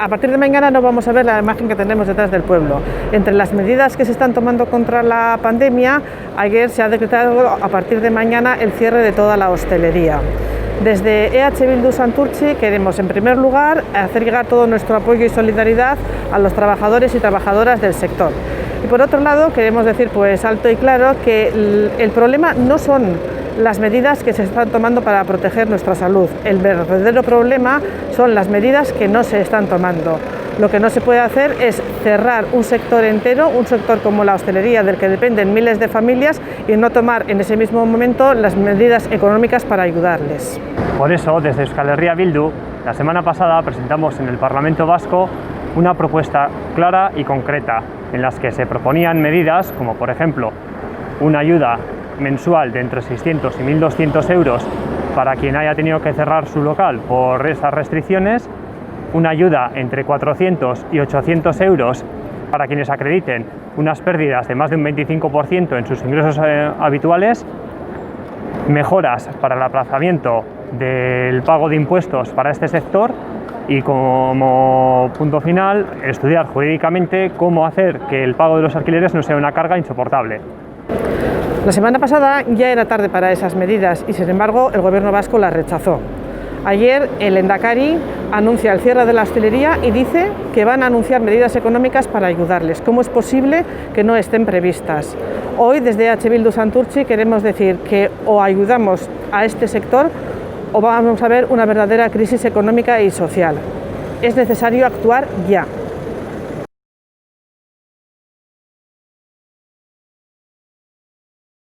A partir de mañana no vamos a ver la imagen que tenemos detrás del pueblo. Entre las medidas que se están tomando contra la pandemia, ayer se ha decretado a partir de mañana el cierre de toda la hostelería. Desde EH Bildu Santurtzi queremos, en primer lugar, hacer llegar todo nuestro apoyo y solidaridad a los trabajadores y trabajadoras del sector. Y por otro lado, queremos decir pues alto y claro que el problema no son las medidas que se están tomando para proteger nuestra salud. El verdadero problema son las medidas que no se están tomando. Lo que no se puede hacer es cerrar un sector entero, un sector como la hostelería, del que dependen miles de familias, y no tomar en ese mismo momento las medidas económicas para ayudarles. Por eso, desde Euskal Herria Bildu, la semana pasada presentamos en el Parlamento Vasco una propuesta clara y concreta, en las que se proponían medidas como, por ejemplo, una ayuda mensual de entre 600 y 1.200 euros para quien haya tenido que cerrar su local por esas restricciones, una ayuda entre 400 y 800 euros para quienes acrediten unas pérdidas de más de un 25% en sus ingresos habituales, mejoras para el aplazamiento del pago de impuestos para este sector y, como punto final, estudiar jurídicamente cómo hacer que el pago de los alquileres no sea una carga insoportable. La semana pasada ya era tarde para esas medidas y, sin embargo, el Gobierno vasco las rechazó. Ayer el Lehendakari anuncia el cierre de la hostelería y dice que van a anunciar medidas económicas para ayudarles. ¿Cómo es posible que no estén previstas? Hoy, desde EH Bildu Santurtzi, queremos decir que o ayudamos a este sector o vamos a ver una verdadera crisis económica y social. Es necesario actuar ya.